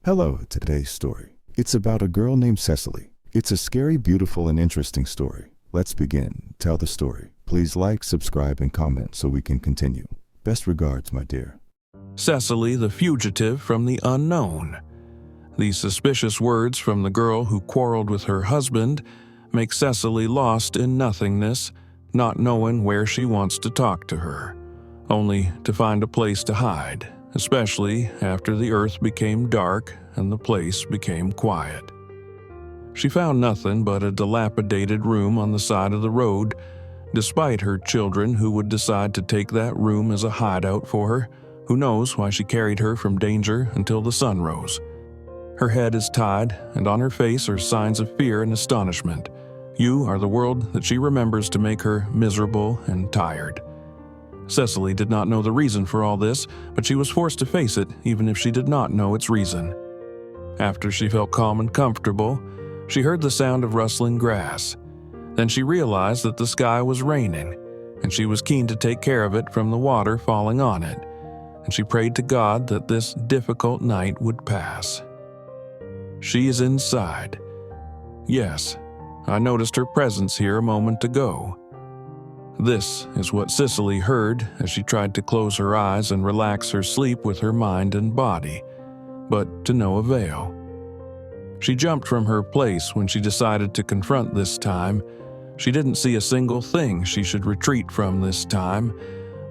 Hello, today's story. It's about a girl named Cecily. It's a scary, beautiful, and interesting story. Let's begin. Tell the story. Please like, subscribe, and comment so we can continue. Best regards, my dear. Cecily, the fugitive from the unknown. These suspicious words from the girl who quarreled with her husband make Cecily lost in nothingness, not knowing where she wants to talk to her, only to find a place to hide, especially after the earth became dark and the place became quiet. She found nothing but a dilapidated room on the side of the road, despite her children who would decide to take that room as a hideout for her. Who knows why she carried her from danger until the sun rose. Her head is tied, and on her face are signs of fear and astonishment. You are the world that she remembers to make her miserable and tired. Cecily did not know the reason for all this, but she was forced to face it even if she did not know its reason. After she felt calm and comfortable, she heard the sound of rustling grass. Then she realized that the sky was raining, and she was keen to take care of it from the water falling on it, and she prayed to God that this difficult night would pass. She is inside. Yes, I noticed her presence here a moment ago. This is what Cecily heard as she tried to close her eyes and relax her sleep with her mind and body, but to no avail. She jumped from her place when she decided to confront this time. She didn't see a single thing she should retreat from this time,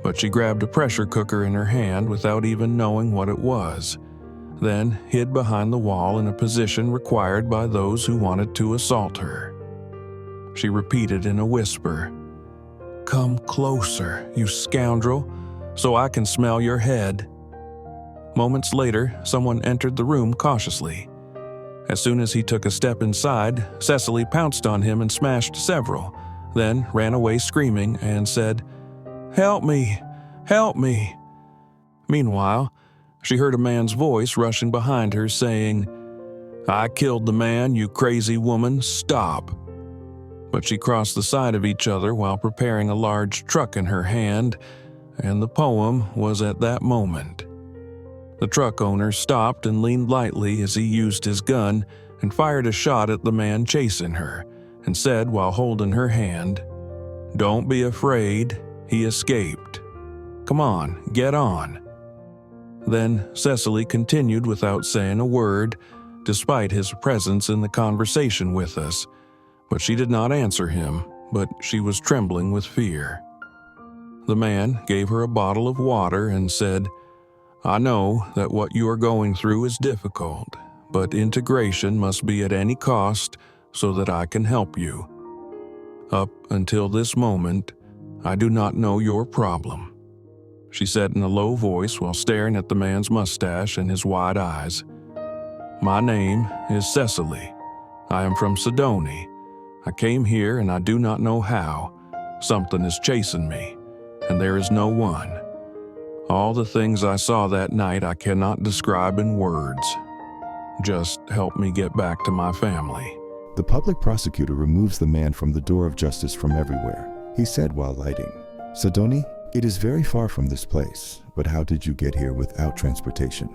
but she grabbed a pressure cooker in her hand without even knowing what it was, then hid behind the wall in a position required by those who wanted to assault her. She repeated in a whisper, "Come closer, you scoundrel, so I can smell your head." Moments later, someone entered the room cautiously. As soon as he took a step inside, Cecily pounced on him and smashed several, then ran away screaming and said, "Help me! Help me!" Meanwhile, she heard a man's voice rushing behind her saying, "I killed the man, you crazy woman, stop!" But she crossed the side of each other while preparing a large truck in her hand, and the poem was at that moment. The truck owner stopped and leaned lightly as he used his gun and fired a shot at the man chasing her, and said while holding her hand, "Don't be afraid, he escaped. Come on, get on." Then Cecily continued without saying a word, despite his presence in the conversation with us. But she did not answer him, but she was trembling with fear. The man gave her a bottle of water and said, "I know that what you are going through is difficult, but integration must be at any cost so that I can help you. Up until this moment, I do not know your problem," she said in a low voice while staring at the man's mustache and his wide eyes. "My name is Cecily. I am from Sidoni. I came here and I do not know how. Something is chasing me, and there is no one. All the things I saw that night I cannot describe in words. Just help me get back to my family." The public prosecutor removes the man from the door of justice from everywhere. He said while lighting, "Sidoni, it is very far from this place, but how did you get here without transportation?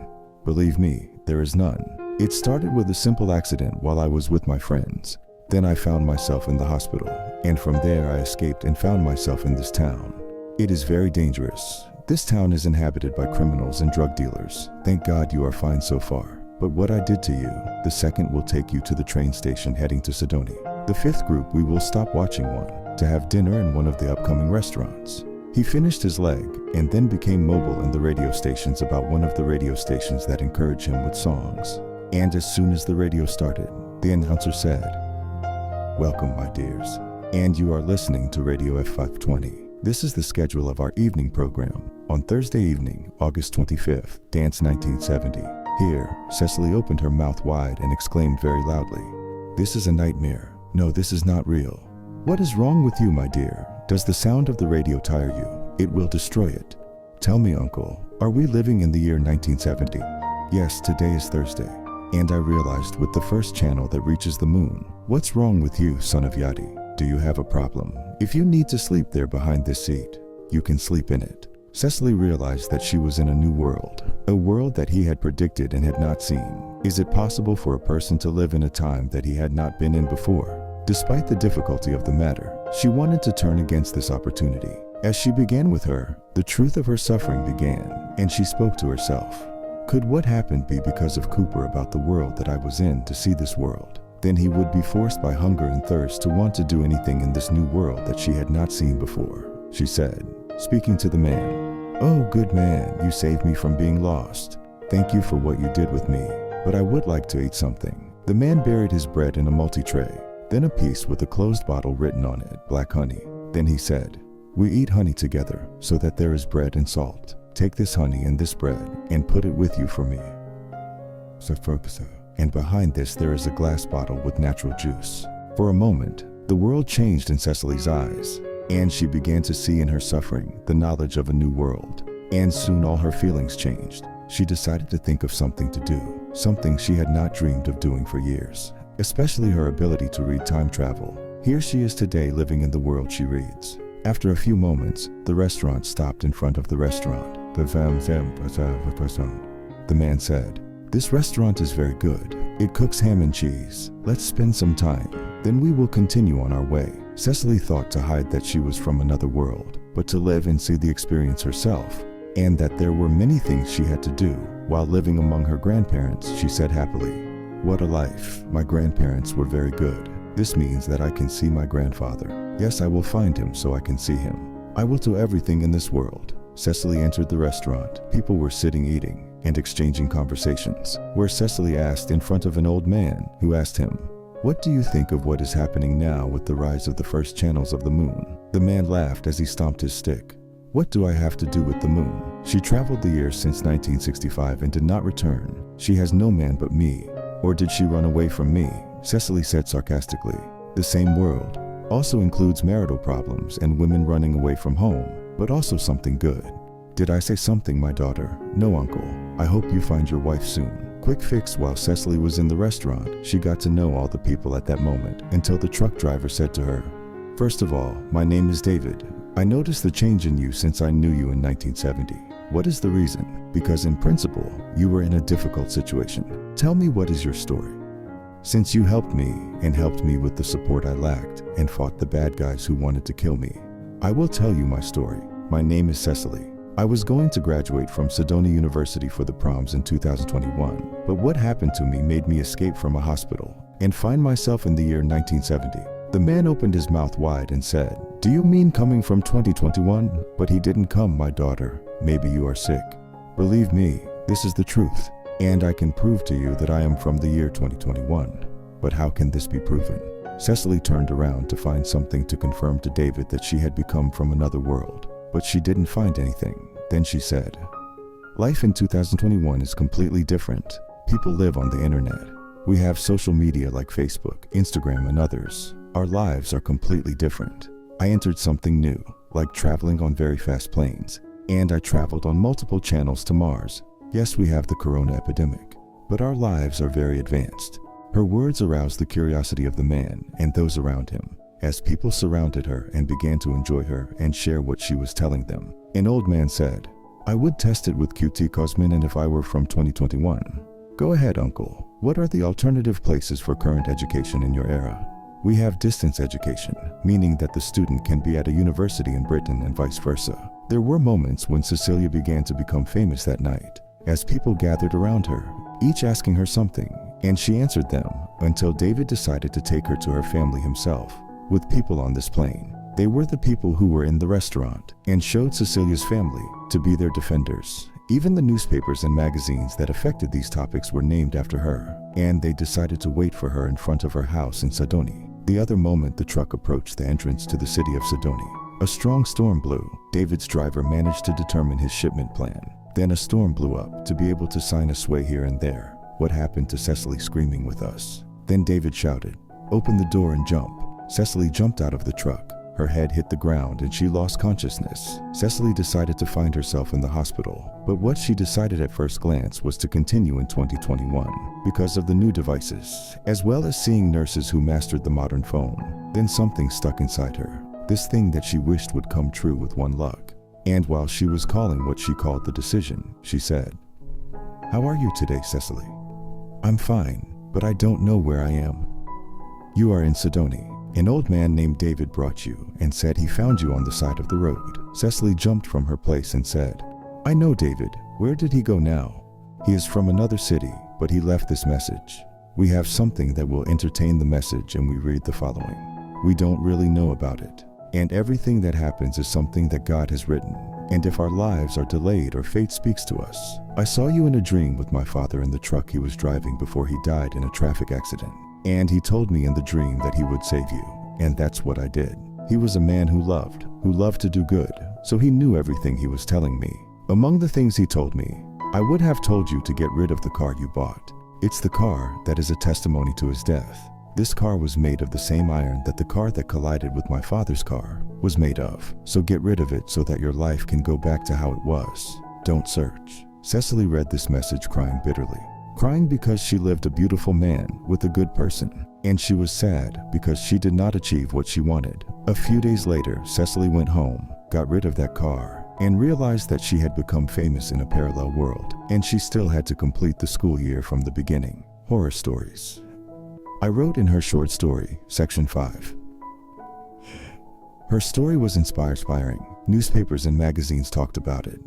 Believe me, there is none. It started with a simple accident while I was with my friends. Then I found myself in the hospital, and from there I escaped and found myself in this town. It is very dangerous. This town is inhabited by criminals and drug dealers. Thank God you are fine so far. But what I did to you, the second will take you to the train station heading to Sidoni. The fifth group we will stop watching one, to have dinner in one of the upcoming restaurants." He finished his leg and then became mobile in the radio stations about one of the radio stations that encourage him with songs. And as soon as the radio started, the announcer said, "Welcome, my dears, and you are listening to Radio F520. This is the schedule of our evening program. On Thursday evening, August 25th, Dance 1970. Here, Cecily opened her mouth wide and exclaimed very loudly, "This is a nightmare. No, this is not real. What is wrong with you, my dear? Does the sound of the radio tire you? It will destroy it. Tell me, uncle, are we living in the year 1970? Yes, today is Thursday. And I realized with the first channel that reaches the moon. What's wrong with you, son of Yadi? Do you have a problem? If you need to sleep there behind this seat, you can sleep in it." Cecily realized that she was in a new world, a world that he had predicted and had not seen. Is it possible for a person to live in a time that he had not been in before? Despite the difficulty of the matter, she wanted to turn against this opportunity. As she began with her, the truth of her suffering began, and she spoke to herself. Could what happened be because of Cooper about the world that I was in to see this world? Then he would be forced by hunger and thirst to want to do anything in this new world that she had not seen before, she said, speaking to the man. Oh, good man, you saved me from being lost. Thank you for what you did with me, but I would like to eat something. The man buried his bread in a multi-tray, then a piece with a closed bottle written on it, black honey. Then he said, we eat honey together so that there is bread and salt. Take this honey and this bread and put it with you for me. And behind this there is a glass bottle with natural juice. For a moment, the world changed in Cecily's eyes, and she began to see in her suffering the knowledge of a new world. And soon all her feelings changed. She decided to think of something to do, something she had not dreamed of doing for years, especially her ability to read time travel. Here she is today living in the world she reads. After a few moments, the restaurant stopped in front of the restaurant. The man said, this restaurant is very good. It cooks ham and cheese. Let's spend some time. Then we will continue on our way. Cecily thought to hide that she was from another world, but to live and see the experience herself, and that there were many things she had to do while living among her grandparents, she said happily. What a life. My grandparents were very good. This means that I can see my grandfather. Yes, I will find him so I can see him. I will do everything in this world. Cecily entered the restaurant. People were sitting eating and exchanging conversations, where Cecily asked in front of an old man who asked him, what do you think of what is happening now with the rise of the first channels of the moon? The man laughed as he stomped his stick. What do I have to do with the moon? She traveled the years since 1965 and did not return. She has no man but me. Or did she run away from me? Cecily said sarcastically. The same world also includes marital problems and women running away from home, but also something good. Did I say something, my daughter? No, uncle. I hope you find your wife soon. Quick fix. While Cecily was in the restaurant, she got to know all the people at that moment until the truck driver said to her, first of all, my name is David. I noticed the change in you since I knew you in 1970. What is the reason? Because in principle, you were in a difficult situation. Tell me, what is your story? Since you helped me and helped me with the support I lacked and fought the bad guys who wanted to kill me, I will tell you my story. My name is Cecily. I was going to graduate from Sedona University for the proms in 2021, but what happened to me made me escape from a hospital and find myself in the year 1970. The man opened his mouth wide and said, do you mean coming from 2021? But he didn't come, my daughter. Maybe you are sick. Believe me, this is the truth, and I can prove to you that I am from the year 2021. But how can this be proven? Cecily turned around to find something to confirm to David that she had become from another world, but she didn't find anything. Then she said, life in 2021 is completely different. People live on the internet. We have social media like Facebook, Instagram, and others. Our lives are completely different. I entered something new, like traveling on very fast planes, and I traveled on multiple channels to Mars. Yes, we have the corona epidemic, but our lives are very advanced. Her words aroused the curiosity of the man and those around him, as people surrounded her and began to enjoy her and share what she was telling them. An old man said, I would test it with QT Cosmin, and if I were from 2021. Go ahead, uncle. What are the alternative places for current education in your era? We have distance education, meaning that the student can be at a university in Britain and vice versa. There were moments when Cecilia began to become famous that night, as people gathered around her, each asking her something, and she answered them until David decided to take her to her family himself. With people on this plane, they were the people who were in the restaurant and showed Cecilia's family to be their defenders. Even the newspapers and magazines that affected these topics were named after her, and they decided to wait for her in front of her house in Sedona. The other moment the truck approached the entrance to the city of Sedona, a strong storm blew. David's driver managed to determine his shipment plan. Then a storm blew up to be able to sign a sway here and there. What happened to Cecily screaming with us? Then David shouted, open the door and jump. Cecily jumped out of the truck. Her head hit the ground and she lost consciousness. Cecily decided to find herself in the hospital, but what she decided at first glance was to continue in 2021 because of the new devices, as well as seeing nurses who mastered the modern phone. Then something stuck inside her, this thing that she wished would come true with one luck. And while she was calling what she called the decision, she said, how are you today, Cecily? I'm fine, but I don't know where I am. You are in Sidoni. An old man named David brought you and said he found you on the side of the road. Cecily jumped from her place and said, I know David. Where did he go now? He is from another city, but he left this message. We have something that will entertain the message, and we read the following. We don't really know about it, and everything that happens is something that God has written. And if our lives are delayed or fate speaks to us, I saw you in a dream with my father in the truck he was driving before he died in a traffic accident. And he told me in the dream that he would save you, and that's what I did. He was a man who loved to do good, so he knew everything he was telling me. Among the things he told me, I would have told you to get rid of the car you bought. It's the car that is a testimony to his death. This car was made of the same iron that the car that collided with my father's car was made of, so get rid of it so that your life can go back to how it was. Don't search. Cecily read this message crying bitterly. Crying because she lived a beautiful man with a good person, and she was sad because she did not achieve what she wanted. A few days later, Cecily went home, got rid of that car, and realized that she had become famous in a parallel world, and she still had to complete the school year from the beginning. Horror stories. I wrote in her short story, section 5. Her story was inspiring. Newspapers and magazines talked about it.